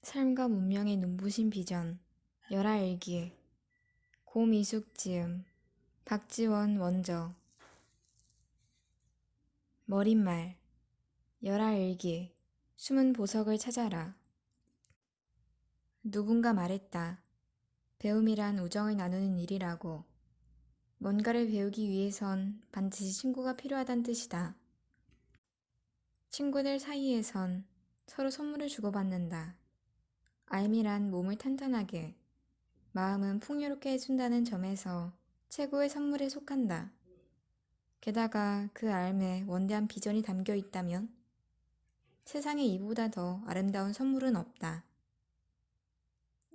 삶과 문명의 눈부신 비전, 열하일기, 고미숙 지음, 박지원 원저, 머릿말, 열하일기, 숨은 보석을 찾아라. 누군가 말했다. 배움이란 우정을 나누는 일이라고. 뭔가를 배우기 위해선 반드시 친구가 필요하단 뜻이다. 친구들 사이에선 서로 선물을 주고받는다. 알미란 몸을 탄탄하게, 마음은 풍요롭게 해준다는 점에서 최고의 선물에 속한다. 게다가 그 알매 원대한 비전이 담겨 있다면 세상에 이보다 더 아름다운 선물은 없다.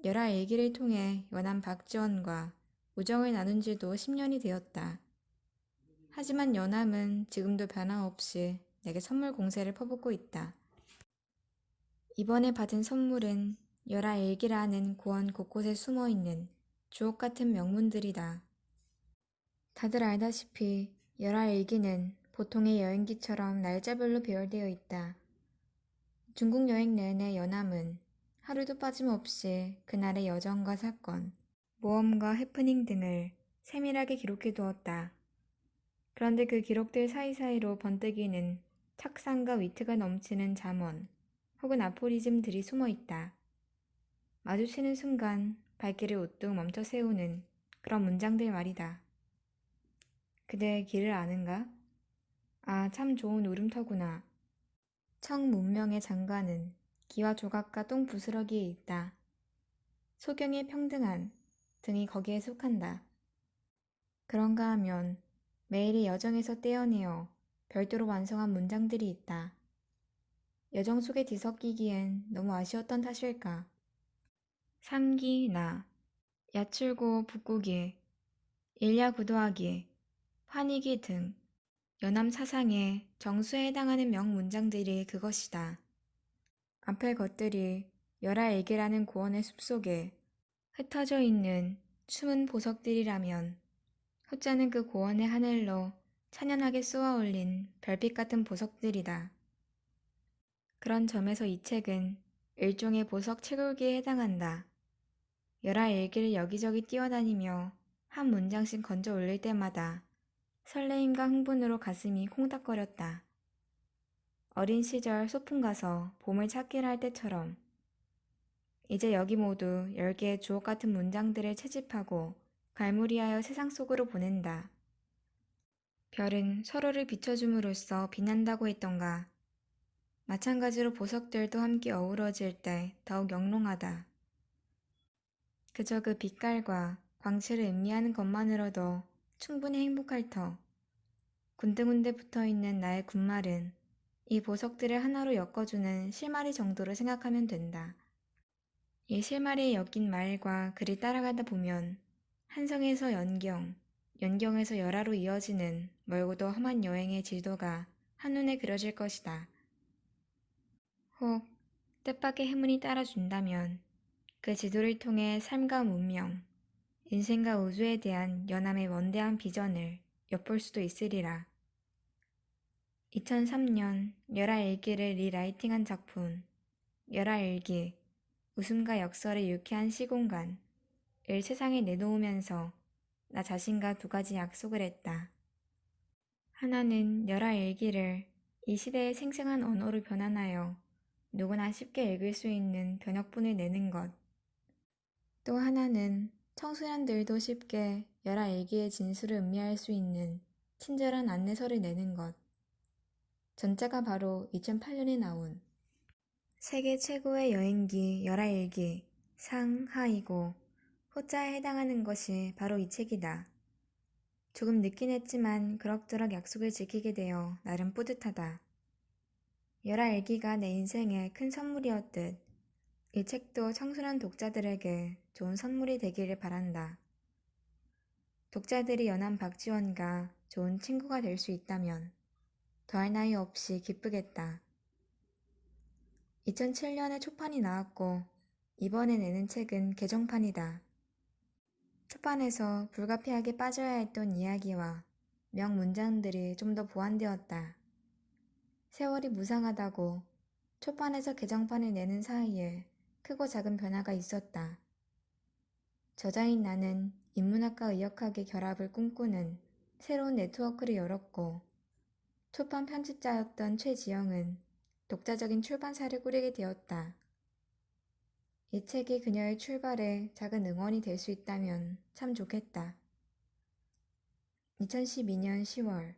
열하일기를 통해 연한 박지원과 우정을 나눈 지도 10년이 되었다. 하지만 연함은 지금도 변함없이 내게 선물 공세를 퍼붓고 있다. 이번에 받은 선물은 열하일기라는 고원 곳곳에 숨어있는 주옥같은 명문들이다. 다들 알다시피 열하일기는 보통의 여행기처럼 날짜별로 배열되어 있다. 중국 여행 내내 연함은 하루도 빠짐없이 그날의 여정과 사건, 모험과 해프닝 등을 세밀하게 기록해 두었다. 그런데 그 기록들 사이사이로 번뜩이는 착상과 위트가 넘치는 잠언 혹은 아포리즘들이 숨어 있다. 마주치는 순간 발길을 우뚝 멈춰 세우는 그런 문장들 말이다. 그대 길을 아는가? 아, 참 좋은 울음터구나. 청문명의 장관은 기와 조각과 똥 부스러기에 있다. 소경의 평등한 등이 거기에 속한다. 그런가 하면 매일의 여정에서 떼어내어 별도로 완성한 문장들이 있다. 여정 속에 뒤섞이기엔 너무 아쉬웠던 탓일까. 상기, 나, 야출고, 북구기, 일야구도하기, 환희기 등 연암 사상의 정수에 해당하는 명문장들이 그것이다. 앞의 것들이 열하일기라는 고원의 숲속에 흩어져 있는 숨은 보석들이라면 호자는 그 고원의 하늘로 찬연하게 쏘아올린 별빛 같은 보석들이다. 그런 점에서 이 책은 일종의 보석 채굴기에 해당한다. 열하일기를 여기저기 뛰어다니며 한 문장씩 건져 올릴 때마다 설레임과 흥분으로 가슴이 콩닥거렸다. 어린 시절 소풍 가서 봄을 찾기를 할 때처럼 이제 여기 모두 10개의 주옥 같은 문장들을 채집하고 갈무리하여 세상 속으로 보낸다. 별은 서로를 비춰줌으로써 빛난다고 했던가. 마찬가지로 보석들도 함께 어우러질 때 더욱 영롱하다. 그저 그 빛깔과 광채를 음미하는 것만으로도 충분히 행복할 터. 군데군데 붙어있는 나의 군말은 이 보석들을 하나로 엮어주는 실마리 정도로 생각하면 된다. 이 실마리에 엮인 말과 글을 따라가다 보면 한성에서 연경, 연경에서 열하로 이어지는 멀고도 험한 여행의 지도가 한눈에 그려질 것이다. 혹 뜻밖의 행운이 따라준다면 그 지도를 통해 삶과 문명, 인생과 우주에 대한 연함의 원대한 비전을 엿볼 수도 있으리라. 2003년 열하일기를 리라이팅한 작품 열하일기, 웃음과 역설의 유쾌한 시공간을 세상에 내놓으면서 나 자신과 두 가지 약속을 했다. 하나는 열하일기를 이 시대의 생생한 언어로 변환하여 누구나 쉽게 읽을 수 있는 번역본을 내는 것. 또 하나는 청소년들도 쉽게 열하일기의 진수를 음미할 수 있는 친절한 안내서를 내는 것. 전자가 바로 2008년에 나온 세계 최고의 여행기 열하일기 상하이고 호자에 해당하는 것이 바로 이 책이다. 조금 늦긴 했지만 그럭저럭 약속을 지키게 되어 나름 뿌듯하다. 열하일기가 내 인생의 큰 선물이었듯 이 책도 청소년 독자들에게 좋은 선물이 되기를 바란다. 독자들이 연한 박지원과 좋은 친구가 될 수 있다면 더할 나위 없이 기쁘겠다. 2007년에 초판이 나왔고 이번에 내는 책은 개정판이다. 초판에서 불가피하게 빠져야 했던 이야기와 명문장들이 좀 더 보완되었다. 세월이 무상하다고 초판에서 개정판을 내는 사이에 크고 작은 변화가 있었다. 저자인 나는 인문학과 의역학의 결합을 꿈꾸는 새로운 네트워크를 열었고, 초판 편집자였던 최지영은 독자적인 출판사를 꾸리게 되었다. 이 책이 그녀의 출발에 작은 응원이 될 수 있다면 참 좋겠다. 2012년 10월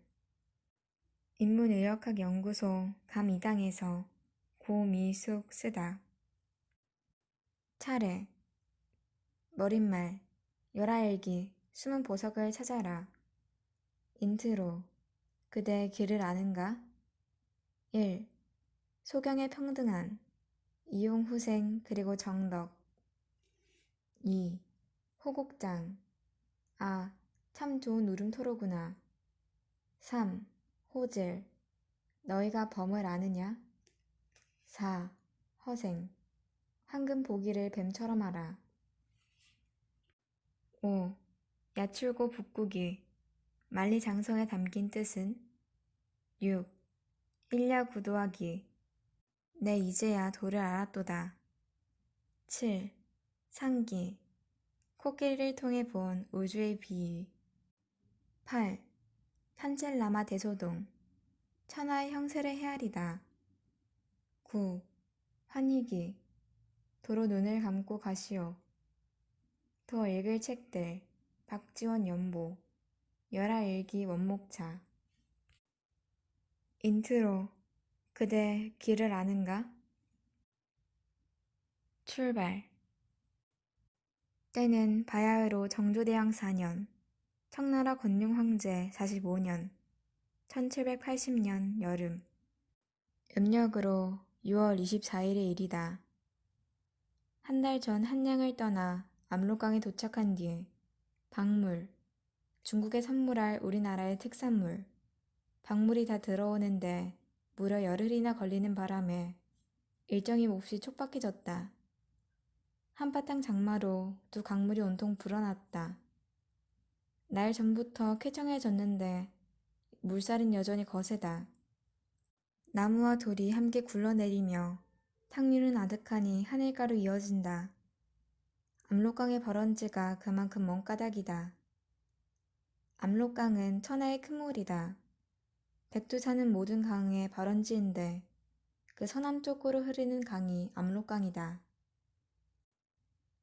인문의역학연구소 감2당에서 고미숙 쓰다. 차례 머릿말 열하일기 숨은 보석을 찾아라. 인트로 그대 길을 아는가? 1. 소경의 평등한 이용후생 그리고 정덕. 2. 호곡장 아, 참 좋은 울음토로구나. 3. 호질 너희가 범을 아느냐? 4. 허생 황금 보기를 뱀처럼 하라. 5. 야출고 북구기 만리장성에 담긴 뜻은? 6. 일야구도하기 내 이제야 도를 알았도다. 7. 상기 코끼리를 통해 본 우주의 비유. 8. 판첼라마 대소동 천하의 형세를 헤아리다. 9. 환희기 도로 눈을 감고 가시오. 더 읽을 책들 박지원 연보 열하일기 원목차. 인트로 그대 길을 아는가? 출발 때는 바야흐로 정조대왕 4년 청나라 건륭 황제 45년 1780년 여름 음력으로 6월 24일의 일이다. 한 달 전 한양을 떠나 압록강에 도착한 뒤 박물, 중국에 선물할 우리나라의 특산물, 박물이 다 들어오는데 무려 열흘이나 걸리는 바람에 일정이 몹시 촉박해졌다. 한바탕 장마로 두 강물이 온통 불어났다. 날 전부터 쾌청해졌는데 물살은 여전히 거세다. 나무와 돌이 함께 굴러내리며 탕류는 아득하니 하늘가로 이어진다. 압록강의 발원지가 그만큼 먼 까닭이다. 압록강은 천하의 큰 물이다. 백두산은 모든 강의 발원지인데 그 서남쪽으로 흐르는 강이 압록강이다.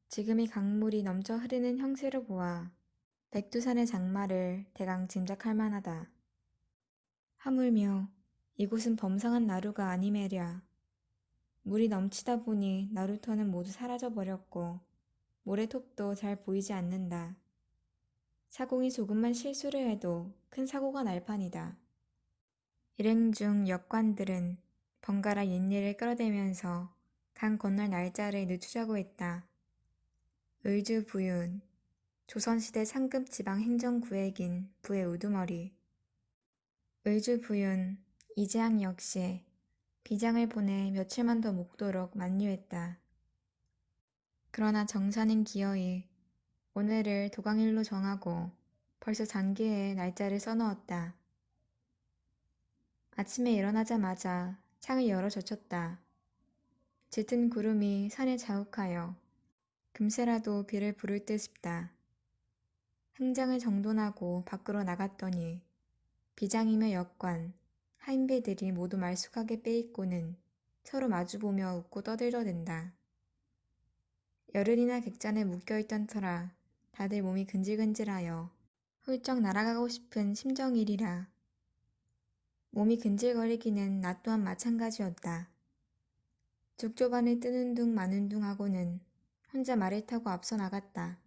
지금 이 강물이 넘쳐 흐르는 형세로 보아 백두산의 장마를 대강 짐작할 만하다. 하물며 이곳은 범상한 나루가 아니매랴. 물이 넘치다 보니 나루터는 모두 사라져버렸고 모래톱도 잘 보이지 않는다. 사공이 조금만 실수를 해도 큰 사고가 날 판이다. 일행 중 역관들은 번갈아 옛일을 끌어대면서 강 건널 날짜를 늦추자고 했다. 의주부윤, 조선시대 상급 지방행정구획인 부의 우두머리. 의주부윤, 이재학 역시 비장을 보내 며칠만 더 묵도록 만류했다. 그러나 정사는 기어이 오늘을 도강일로 정하고 벌써 장기에 날짜를 써넣었다. 아침에 일어나자마자 창을 열어 젖혔다. 짙은 구름이 산에 자욱하여 금세라도 비를 부를 듯 싶다. 흥장을 정돈하고 밖으로 나갔더니 비장이며 역관, 하인배들이 모두 말쑥하게 빼입고는 서로 마주보며 웃고 떠들어댄다. 열흘이나 객잔에 묶여있던 터라 다들 몸이 근질근질하여 훌쩍 날아가고 싶은 심정이리라. 몸이 근질거리기는 나 또한 마찬가지였다. 죽조반을 뜨는 둥 마는 둥 하고는 혼자 말을 타고 앞서 나갔다.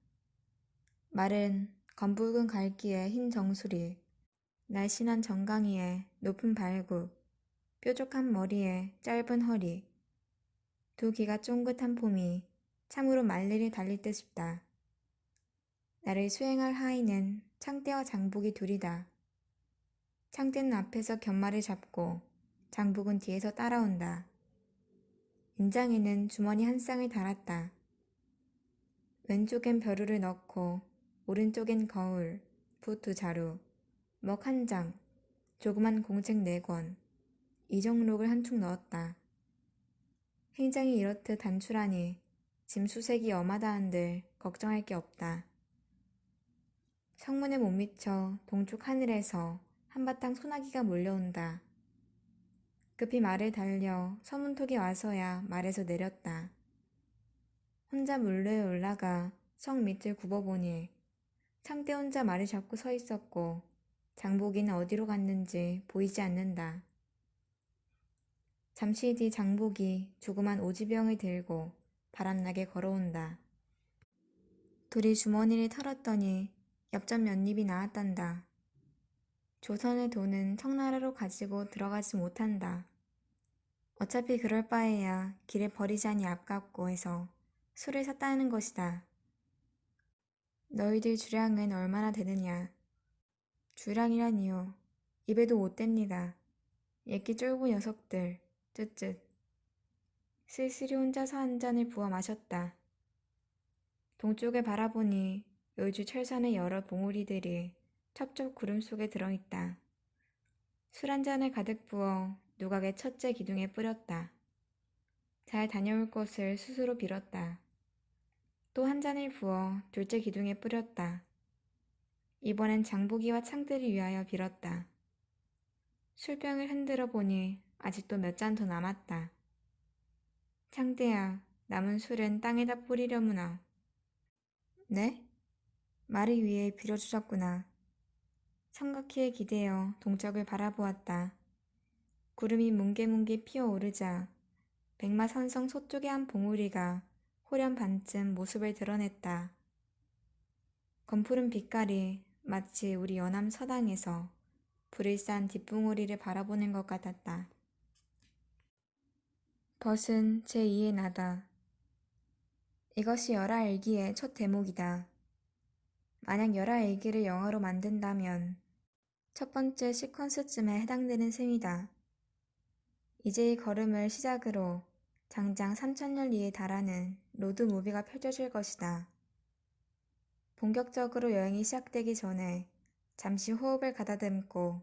말은 검붉은 갈기에 흰 정수리, 날씬한 정강이에 높은 발굽, 뾰족한 머리에 짧은 허리, 두 귀가 쫑긋한 폼이 참으로 말리를 달릴 듯 싶다. 나를 수행할 하인은 창대와 장복이 둘이다. 창대는 앞에서 견말을 잡고 장복은 뒤에서 따라온다. 인장에는 주머니 한 쌍을 달았다. 왼쪽엔 벼루를 넣고 오른쪽엔 거울, 붓 2자루, 먹 1장, 조그만 공책 4권, 이정록을 한 축 넣었다. 행장이 이렇듯 단출하니 짐 수색이 엄하다 한들 걱정할 게 없다. 성문에 못 미쳐 동쪽 하늘에서 한바탕 소나기가 몰려온다. 급히 말을 달려 서문턱에 와서야 말에서 내렸다. 혼자 물로에 올라가 성 밑을 굽어보니 창대 혼자 말을 잡고 서 있었고 장보기는 어디로 갔는지 보이지 않는다. 잠시 뒤 장보기 조그만 오지병을 들고 바람나게 걸어온다. 둘이 주머니를 털었더니 엽전 몇 입이 나왔단다. 조선의 돈은 청나라로 가지고 들어가지 못한다. 어차피 그럴 바에야 길에 버리자니 아깝고 해서 술을 샀다는 것이다. 너희들 주량은 얼마나 되느냐? 주량이라니요. 입에도 못 댑니다. 예끼 쫄보 녀석들. 쯧쯧. 쓸쓸히 혼자서 한 잔을 부어 마셨다. 동쪽을 바라보니 요주 철산의 여러 봉우리들이 첩첩 구름 속에 들어있다. 술 한 잔을 가득 부어 누각의 첫째 기둥에 뿌렸다. 잘 다녀올 것을 스스로 빌었다. 또 한 잔을 부어 둘째 기둥에 뿌렸다. 이번엔 장보기와 창들을 위하여 빌었다. 술병을 흔들어 보니 아직도 몇 잔 더 남았다. 창대야, 남은 술은 땅에다 뿌리려무나. 네? 말을 위해 빌어주셨구나. 삼각희에 기대어 동쪽을 바라보았다. 구름이 뭉게뭉게 피어오르자 백마산성 서쪽의 한 봉우리가 호련 반쯤 모습을 드러냈다. 검푸른 빛깔이 마치 우리 연암 서당에서 불을 싼 뒷봉우리를 바라보는 것 같았다. 벗은 제2의 나다. 이것이 열하일기의 첫 대목이다. 만약 열하일기를 영어로 만든다면 첫 번째 시퀀스쯤에 해당되는 셈이다. 이제 이 걸음을 시작으로 장장 3000년 달하는 로드무비가 펼쳐질 것이다. 본격적으로 여행이 시작되기 전에 잠시 호흡을 가다듬고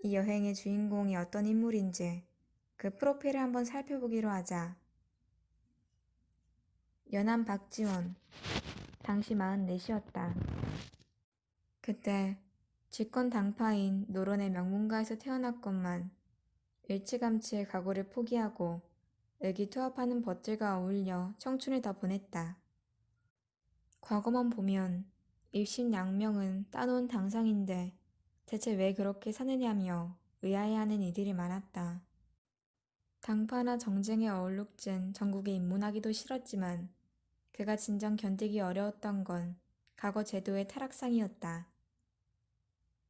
이 여행의 주인공이 어떤 인물인지 그 프로필을 한번 살펴보기로 하자. 연암 박지원, 당시 44이었다. 그때 쥐권 당파인 노론의 명문가에서 태어났건만 일찌감치 각오를 포기하고 의기투합하는 벗들과 어울려 청춘을 다 보냈다. 과거만 보면 입신양명은 따놓은 당상인데 대체 왜 그렇게 사느냐며 의아해하는 이들이 많았다. 당파나 정쟁에 얼룩진 전국에 입문하기도 싫었지만 그가 진정 견디기 어려웠던 건 과거 제도의 타락상이었다.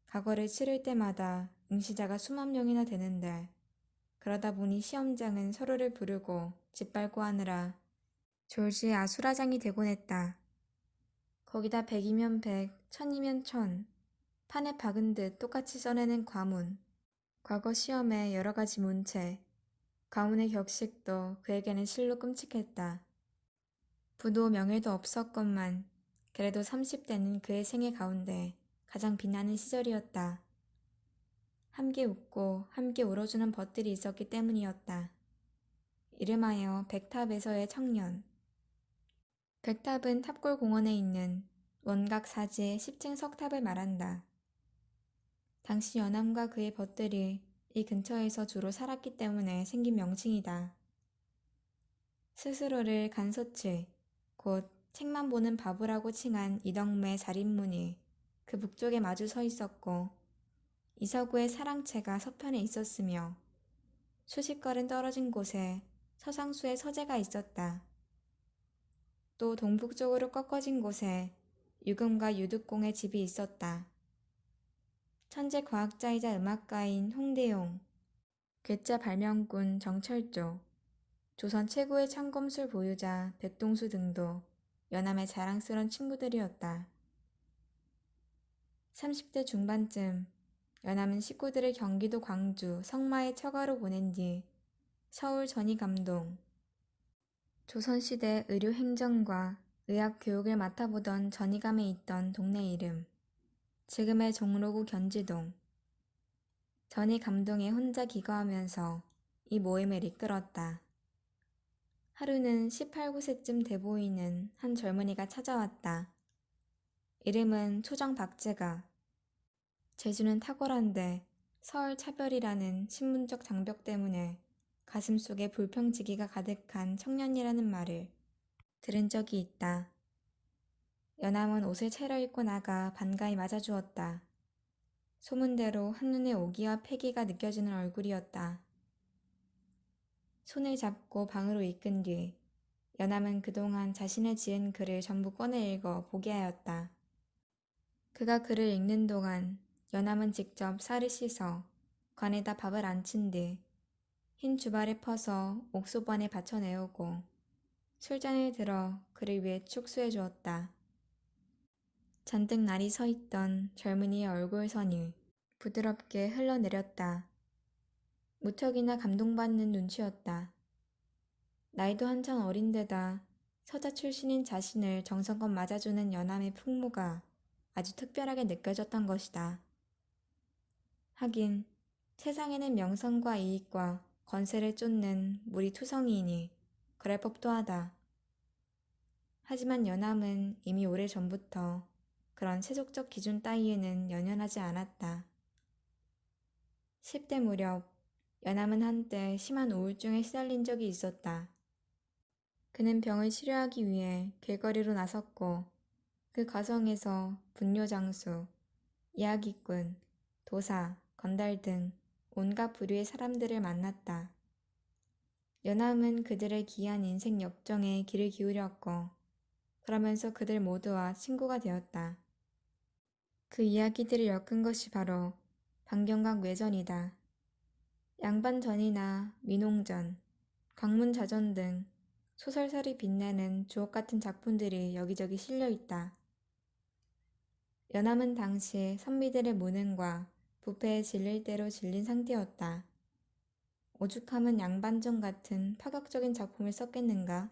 과거를 치를 때마다 응시자가 수만 명이나 되는데 그러다 보니 시험장은 서로를 부르고 짓밟고 하느라 졸지의 아수라장이 되곤 했다. 거기다 100이면 100, 1000이면 1000, 판에 박은 듯 똑같이 써내는 과문, 과거 시험의 여러 가지 문체, 가문의 격식도 그에게는 실로 끔찍했다. 부도 명예도 없었건만 그래도 30대는 그의 생애 가운데 가장 빛나는 시절이었다. 함께 웃고 함께 울어주는 벗들이 있었기 때문이었다. 이름하여 백탑에서의 청년. 백탑은 탑골 공원에 있는 원각 사지의 10층 석탑을 말한다. 당시 연암과 그의 벗들이 이 근처에서 주로 살았기 때문에 생긴 명칭이다. 스스로를 간서치, 곧 책만 보는 바보라고 칭한 이덕무의 살인문이 그 북쪽에 마주 서 있었고 이서구의 사랑채가 서편에 있었으며 수십 걸음 떨어진 곳에 서상수의 서재가 있었다. 또 동북쪽으로 꺾어진 곳에 유금과 유득공의 집이 있었다. 천재 과학자이자 음악가인 홍대용, 괴짜 발명꾼 정철조, 조선 최고의 참검술 보유자 백동수 등도 연암의 자랑스런 친구들이었다. 30대 중반쯤 연암은 식구들을 경기도 광주 성마에 처가로 보낸 뒤 서울 전이감동, 조선시대 의료행정과 의학교육을 맡아보던 전이감에 있던 동네 이름, 지금의 종로구 견지동. 전이감동에 혼자 기거하면서 이 모임을 이끌었다. 하루는 18, 9세쯤 돼 보이는 한 젊은이가 찾아왔다. 이름은 초정 박재가. 재주는 탁월한데 서울 차별이라는 신분적 장벽 때문에 가슴속에 불평지기가 가득한 청년이라는 말을 들은 적이 있다. 연함은 옷을 차려입고 나가 반가이 맞아주었다. 소문대로 한눈에 오기와 패기가 느껴지는 얼굴이었다. 손을 잡고 방으로 이끈 뒤 연함은 그동안 자신의 지은 글을 전부 꺼내 읽어 보게 하였다. 그가 글을 읽는 동안 연함은 직접 쌀을 씻어 관에다 밥을 안친 뒤 흰 주발에 퍼서 옥소반에 받쳐 내오고 술잔을 들어 그를 위해 축수해 주었다. 잔뜩 날이 서 있던 젊은이의 얼굴선이 부드럽게 흘러내렸다. 무척이나 감동받는 눈치였다. 나이도 한참 어린데다 서자 출신인 자신을 정성껏 맞아주는 연함의 풍모가 아주 특별하게 느껴졌던 것이다. 하긴 세상에는 명성과 이익과 권세를 쫓는 무리 투성이이니 그럴 법도 하다. 하지만 연함은 이미 오래전부터 그런 세속적 기준 따위에는 연연하지 않았다. 10대 무렵 연함은 한때 심한 우울증에 시달린 적이 있었다. 그는 병을 치료하기 위해 길거리로 나섰고 그 과정에서 분뇨장수, 이야기꾼, 도사, 건달 등 온갖 부류의 사람들을 만났다. 연함은 그들의 기이한 인생 역정에 귀를 기울였고 그러면서 그들 모두와 친구가 되었다. 그 이야기들을 엮은 것이 바로 방경각 외전이다. 양반전이나 민홍전, 광문자전 등 소설설이 빛내는 주옥같은 작품들이 여기저기 실려있다. 연함은 당시 선비들의 무능과 부패에 질릴 대로 질린 상태였다. 오죽하면 양반전 같은 파격적인 작품을 썼겠는가?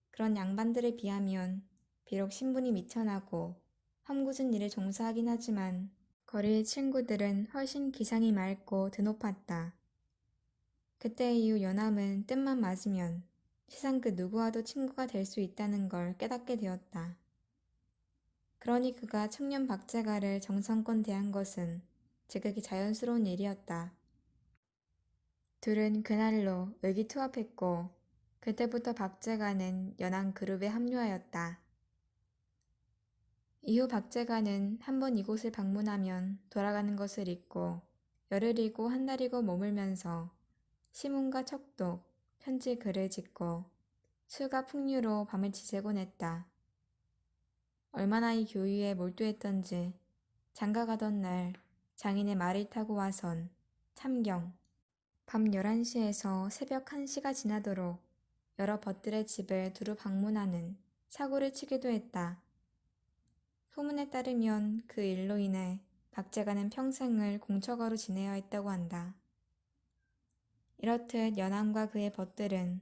그런 양반들에 비하면 비록 신분이 미천하고 험궂은 일에 종사하긴 하지만 거리의 친구들은 훨씬 기상이 맑고 드높았다. 그때 이후 연함은 뜻만 맞으면 세상 그 누구와도 친구가 될 수 있다는 걸 깨닫게 되었다. 그러니 그가 청년 박재가를 정성껏 대한 것은 지극히 자연스러운 일이었다. 둘은 그날로 의기투합했고 그때부터 박재가는 연안 그룹에 합류하였다. 이후 박재가는 한번 이곳을 방문하면 돌아가는 것을 잊고 열흘이고 한 달이고 머물면서 시문과 척독, 편지 글을 짓고 술과 풍류로 밤을 지새곤 했다. 얼마나 이 교유에 몰두했던지 장가가던 날 장인의 말을 타고 와선 참경 밤 11시에서 새벽 1시가 지나도록 여러 벗들의 집을 두루 방문하는 사고를 치기도 했다. 소문에 따르면 그 일로 인해 박재가는 평생을 공처가로 지내야 했다고 한다. 이렇듯 연함과 그의 벗들은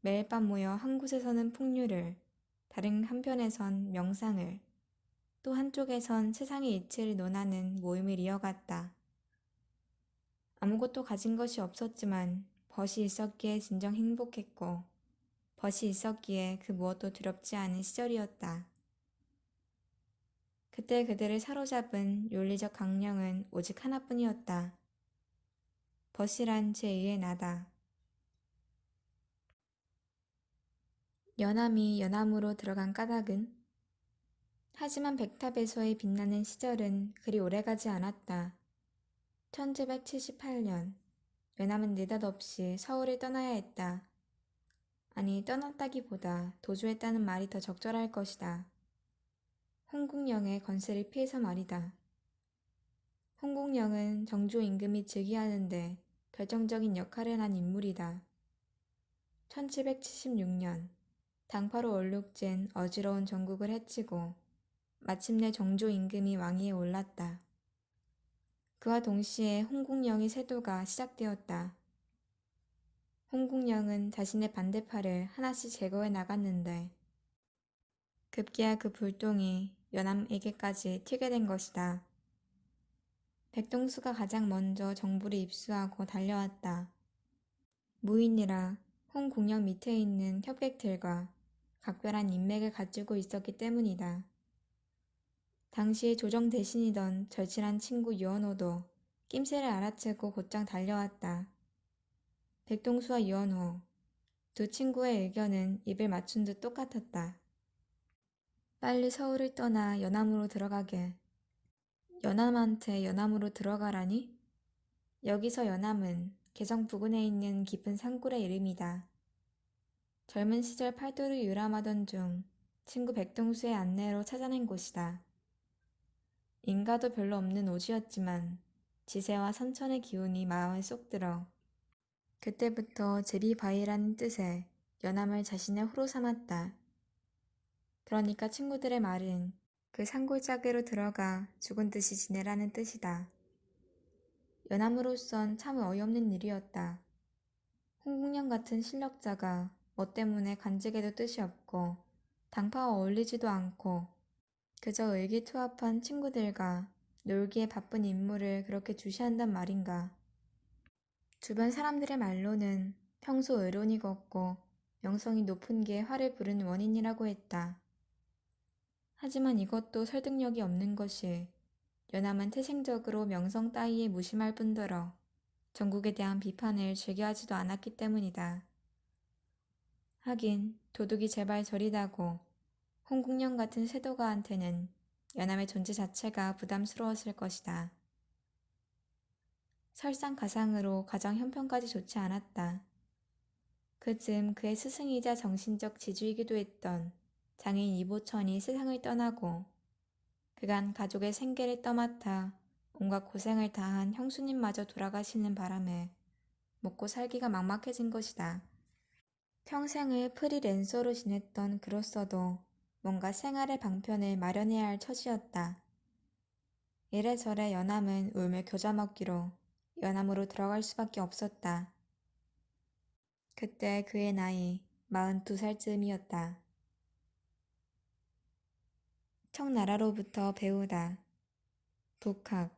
매일 밤 모여 한 곳에서는 풍류를, 다른 한편에선 명상을, 또 한쪽에선 세상의 이치를 논하는 모임을 이어갔다. 아무것도 가진 것이 없었지만 벗이 있었기에 진정 행복했고 벗이 있었기에 그 무엇도 두렵지 않은 시절이었다. 그때 그들을 사로잡은 윤리적 강령은 오직 하나뿐이었다. 벗이란 제2의 나다. 연함이 연함으로 들어간 까닭은? 하지만 백탑에서의 빛나는 시절은 그리 오래가지 않았다. 1778년 연함은 느닷없이 서울을 떠나야 했다. 아니 떠났다기보다 도주했다는 말이 더 적절할 것이다. 홍국영의 건세를 피해서 말이다. 홍국영은 정조 임금이 즉위하는데 결정적인 역할을 한 인물이다. 1776년 당파로 얼룩진 어지러운 전국을 해치고 마침내 정조 임금이 왕위에 올랐다. 그와 동시에 홍국영의 세도가 시작되었다. 홍국영은 자신의 반대파를 하나씩 제거해 나갔는데 급기야 그 불똥이 연함에게까지 튀게 된 것이다. 백동수가 가장 먼저 정부를 입수하고 달려왔다. 무인이라 홍국영 밑에 있는 협객들과 각별한 인맥을 가지고 있었기 때문이다. 당시 조정 대신이던 절친한 친구 유언호도 낌새를 알아채고 곧장 달려왔다. 백동수와 유언호, 두 친구의 의견은 입을 맞춘 듯 똑같았다. 빨리 서울을 떠나 연암으로 들어가게. 연암한테 연암으로 들어가라니? 여기서 연암은 개성 부근에 있는 깊은 산골의 이름이다. 젊은 시절 팔도를 유람하던 중 친구 백동수의 안내로 찾아낸 곳이다. 인가도 별로 없는 오지였지만 지세와 선천의 기운이 마음에 쏙 들어 그때부터 제비바위라는 뜻의 연암을 자신의 호로 삼았다. 그러니까 친구들의 말은 그 산골짜기로 들어가 죽은 듯이 지내라는 뜻이다. 연암으로선 참 어이없는 일이었다. 홍국영 같은 실력자가 뭐 때문에 간직에도 뜻이 없고 당파와 어울리지도 않고 그저 의기투합한 친구들과 놀기에 바쁜 인물을 그렇게 주시한단 말인가. 주변 사람들의 말로는 평소 의론이 걷고 명성이 높은 게 화를 부르는 원인이라고 했다. 하지만 이것도 설득력이 없는 것이 연암은 태생적으로 명성 따위에 무심할 뿐더러 전국에 대한 비판을 즐겨하지도 않았기 때문이다. 하긴 도둑이 제발 저리다고 홍국영 같은 세도가한테는 연암의 존재 자체가 부담스러웠을 것이다. 설상가상으로 가정 형편까지 좋지 않았다. 그쯤 그의 스승이자 정신적 지주이기도 했던 장인 이보천이 세상을 떠나고 그간 가족의 생계를 떠맡아 온갖 고생을 다한 형수님마저 돌아가시는 바람에 먹고 살기가 막막해진 것이다. 평생을 프리랜서로 지냈던 그로서도 뭔가 생활의 방편을 마련해야 할 처지였다. 이래저래 연암은 울며 겨자 먹기로 연암으로 들어갈 수밖에 없었다. 그때 그의 나이 42살쯤이었다. 청나라로부터 배우다. 북학.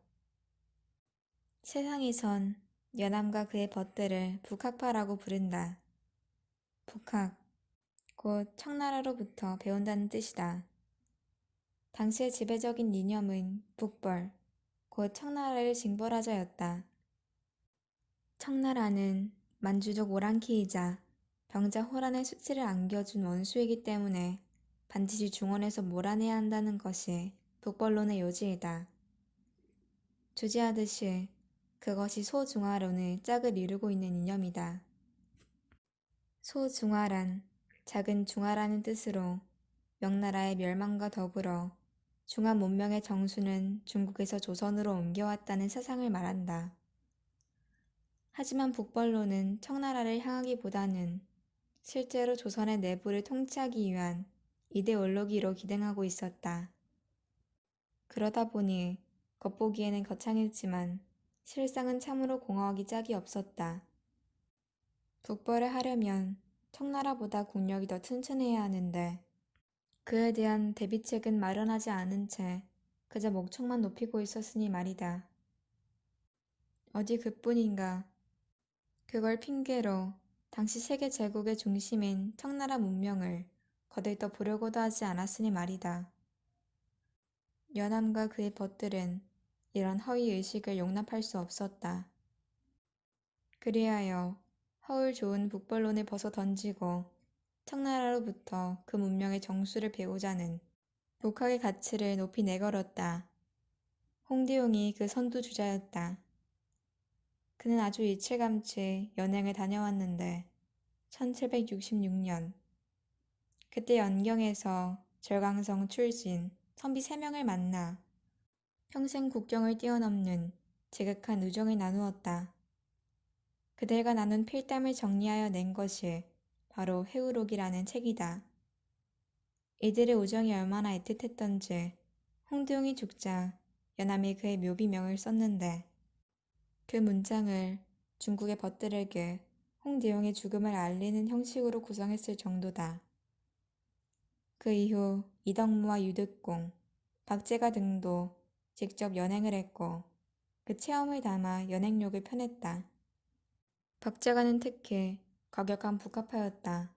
세상에선 연암과 그의 벗들을 북학파라고 부른다. 북학, 곧 청나라로부터 배운다는 뜻이다. 당시의 지배적인 이념은 북벌, 곧 청나라를 징벌하자였다. 청나라는 만주족 오랑캐이자 병자 호란의 수치를 안겨준 원수이기 때문에 반드시 중원에서 몰아내야 한다는 것이 북벌론의 요지이다. 주지하듯이 그것이 소중화론의 짝을 이루고 있는 이념이다. 소중화란 작은 중화라는 뜻으로 명나라의 멸망과 더불어 중화 문명의 정수는 중국에서 조선으로 옮겨왔다는 사상을 말한다. 하지만 북벌론은 청나라를 향하기보다는 실제로 조선의 내부를 통치하기 위한 이데올로기로 기등하고 있었다. 그러다 보니 겉보기에는 거창했지만 실상은 참으로 공허하기 짝이 없었다. 북벌을 하려면 청나라보다 국력이 더 튼튼해야 하는데 그에 대한 대비책은 마련하지 않은 채 그저 목청만 높이고 있었으니 말이다. 어디 그뿐인가. 그걸 핑계로 당시 세계 제국의 중심인 청나라 문명을 거들떠 보려고도 하지 않았으니 말이다. 연암과 그의 벗들은 이런 허위의식을 용납할 수 없었다. 그리하여 허울 좋은 북벌론을 벗어 던지고 청나라로부터 그 문명의 정수를 배우자는 북학의 가치를 높이 내걸었다. 홍대용이 그 선두주자였다. 그는 아주 일찌감치 연행을 다녀왔는데 1766년 그때 연경에서 절강성 출신 선비 3명을 만나 평생 국경을 뛰어넘는 지극한 우정을 나누었다. 그들과 나눈 필담을 정리하여 낸 것이 바로 회우록이라는 책이다. 이들의 우정이 얼마나 애틋했던지 홍두용이 죽자 연암이 그의 묘비명을 썼는데 그 문장을 중국의 벗들에게 홍대용의 죽음을 알리는 형식으로 구성했을 정도다. 그 이후 이덕무와 유득공, 박제가 등도 직접 연행을 했고 그 체험을 담아 연행록을 펴냈다. 박제가는 특히 과격한 북한파였다.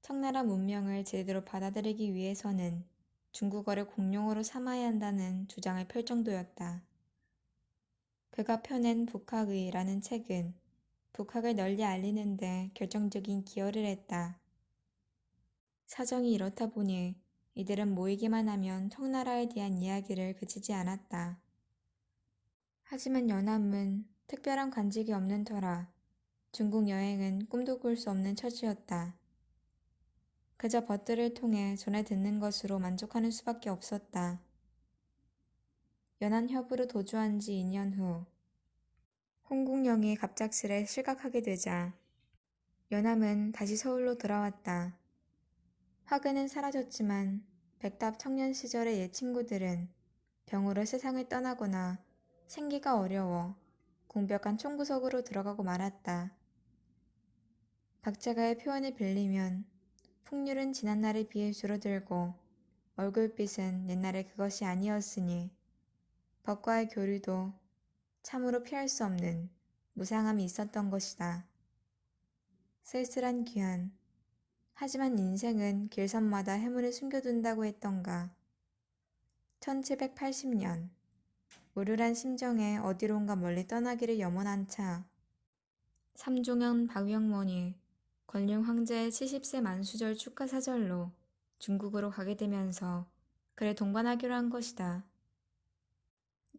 청나라 문명을 제대로 받아들이기 위해서는 중국어를 공용어로 삼아야 한다는 주장을 펼 정도였다. 그가 펴낸 북학의라는 책은 북학을 널리 알리는 데 결정적인 기여를 했다. 사정이 이렇다 보니 이들은 모이기만 하면 청나라에 대한 이야기를 그치지 않았다. 하지만 연암은 특별한 관직이 없는 터라 중국 여행은 꿈도 꿀 수 없는 처지였다. 그저 버스를 통해 전해 듣는 것으로 만족하는 수밖에 없었다. 연안협으로 도주한 지 2년 후 홍국영이 갑작스레 실각하게 되자 연암은 다시 서울로 돌아왔다. 화근은 사라졌지만 백답 청년 시절의 옛 친구들은 병으로 세상을 떠나거나 생기가 어려워 공벽한 총구석으로 들어가고 말았다. 박자가의 표현을 빌리면 풍률은 지난날에 비해 줄어들고 얼굴빛은 옛날의 그것이 아니었으니 법과의 교류도 참으로 피할 수 없는 무상함이 있었던 것이다. 쓸쓸한 귀한, 하지만 인생은 길선마다 해문을 숨겨둔다고 했던가. 1780년 우울한 심정에 어디론가 멀리 떠나기를 염원한 차 삼종현 박영mon이 권룡 황제의 70세 만수절 축하사절로 중국으로 가게 되면서 그를 동반하기로 한 것이다.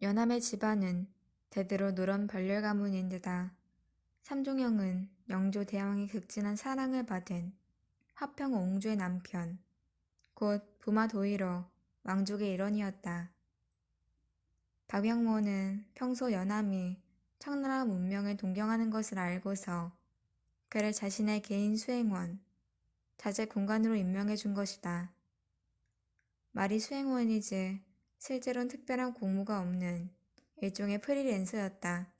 연암의 집안은 대대로 노런 벌렬 가문인데다 삼종영은 영조 대왕의 극진한 사랑을 받은 화평 옹주의 남편, 곧 부마 도의로 왕족의 일원이었다. 박영모는 평소 연암이 청나라 문명을 동경하는 것을 알고서 그를 자신의 개인 수행원, 자제 공간으로 임명해 준 것이다. 말이 수행원이지 실제로는 특별한 공무가 없는 일종의 프리랜서였다.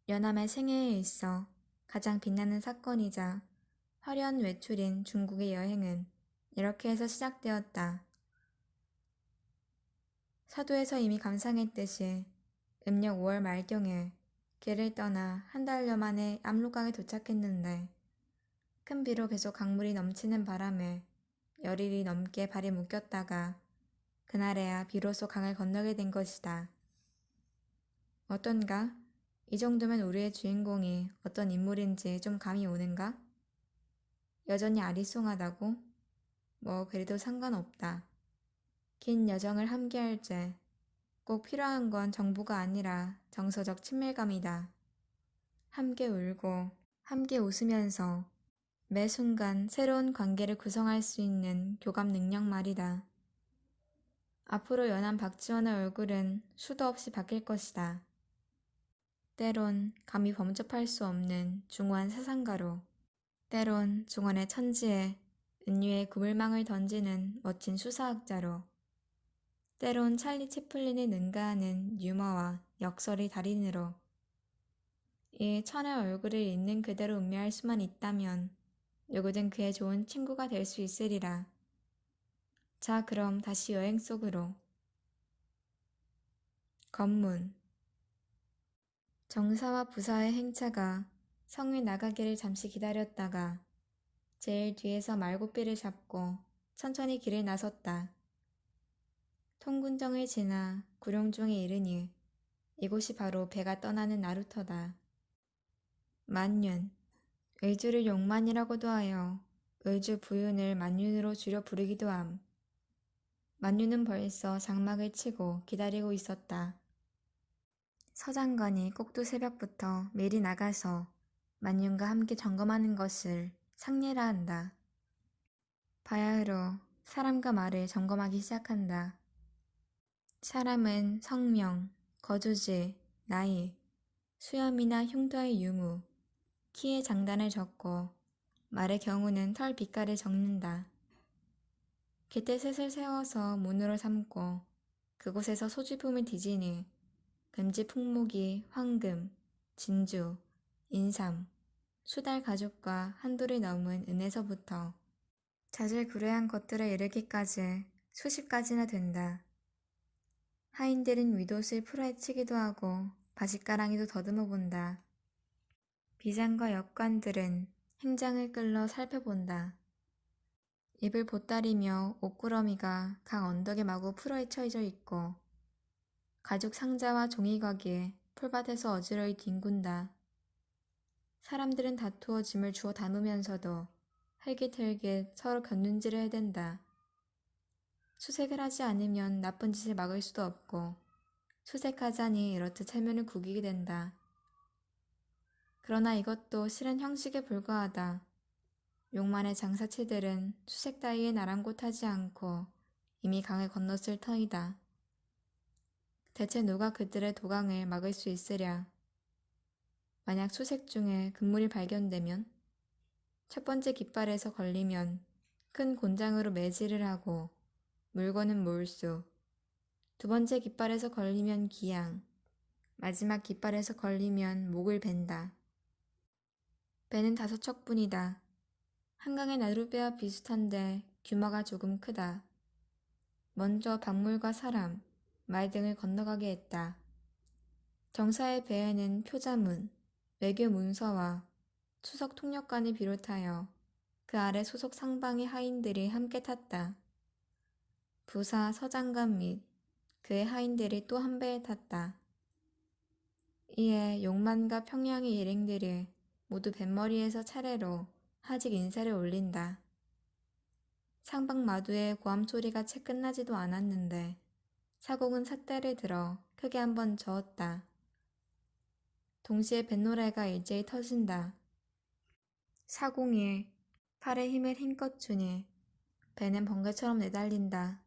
연암의 생애에 있어 가장 빛나는 사건이자 화려한 외출인 중국의 여행은 이렇게 해서 시작되었다. 서두에서 이미 감상했듯이 음력 5월 말경에 길을 떠나 한 달여 만에 압록강에 도착했는데 큰 비로 계속 강물이 넘치는 바람에 열일이 넘게 발이 묶였다가 그날에야 비로소 강을 건너게 된 것이다. 어떤가? 이 정도면 우리의 주인공이 어떤 인물인지 좀 감이 오는가? 여전히 아리송하다고? 뭐 그래도 상관없다. 긴 여정을 함께할 때 꼭 필요한 건 정보가 아니라 정서적 친밀감이다. 함께 울고 함께 웃으면서 매 순간 새로운 관계를 구성할 수 있는 교감 능력 말이다. 앞으로 연한 박지원의 얼굴은 수도 없이 바뀔 것이다. 때론 감히 범접할 수 없는 중후한 사상가로, 때론 중원의 천지에 은유의 구물망을 던지는 멋진 수사학자로, 때론 찰리 채플린이 능가하는 유머와 역설의 달인으로 이 천의 얼굴을 있는 그대로 음미할 수만 있다면 누구든 그의 좋은 친구가 될 수 있으리라. 자, 그럼 다시 여행 속으로. 검문. 정사와 부사의 행차가 성을 나가기를 잠시 기다렸다가 제일 뒤에서 말고삐를 잡고 천천히 길을 나섰다. 통군정을 지나 구룡중에 이르니 이곳이 바로 배가 떠나는 나루터다. 만윤, 의주를 용만이라고도 하여 의주 부윤을 만윤으로 줄여 부르기도 함. 만윤은 벌써 장막을 치고 기다리고 있었다. 서장관이 꼭두 새벽부터 미리 나가서 만윤과 함께 점검하는 것을 상례라 한다. 바야흐로 사람과 말을 점검하기 시작한다. 사람은 성명, 거주지, 나이, 수염이나 흉터의 유무, 키의 장단을 적고 말의 경우는 털 빛깔을 적는다. 깃대셋을 세워서 문으로 삼고 그곳에서 소지품을 뒤지니 금지 품목이 황금, 진주, 인삼, 수달 가죽과 한도를 넘은 은에서부터 자질구레한 것들에 이르기까지 수십 가지나 된다. 하인들은 윗옷을 풀어헤치기도 하고 바짓가랑이도 더듬어 본다. 비장과 역관들은 행장을 끌러 살펴본다. 입을 보따리며 옷구러미가 강 언덕에 마구 풀어헤쳐져 있고 가죽 상자와 종이가게 풀밭에서 어지러이 뒹군다. 사람들은 다투어 짐을 주워 담으면서도 흘깃흘깃 서로 곁눈질을 해댄다. 수색을 하지 않으면 나쁜 짓을 막을 수도 없고 수색하자니 이렇듯 체면을 구기게 된다. 그러나 이것도 실은 형식에 불과하다. 용만의 장사치들은 수색 따위에 나랑곳하지 않고 이미 강을 건넜을 터이다. 대체 누가 그들의 도강을 막을 수 있으랴. 만약 수색 중에 금물이 발견되면 첫 번째 깃발에서 걸리면 큰 곤장으로 매질을 하고 물건은 몰수, 두 번째 깃발에서 걸리면 기양, 마지막 깃발에서 걸리면 목을 벤다. 배는 5척뿐이다. 한강의 나룻배와 비슷한데 규모가 조금 크다. 먼저 박물과 사람, 말 등을 건너가게 했다. 정사의 배에는 표자문, 외교 문서와 수석 통역관을 비롯하여 그 아래 소속 상방의 하인들이 함께 탔다. 부사, 서장관 및 그의 하인들이 또 한 배에 탔다. 이에 용만과 평양의 일행들이 모두 뱃머리에서 차례로 하직 인사를 올린다. 상방 마두의 고함 소리가 채 끝나지도 않았는데 사공은 삿대를 들어 크게 한번 저었다. 동시에 뱃노래가 일제히 터진다. 사공이 팔에 힘을 힘껏 주니 배는 번개처럼 내달린다.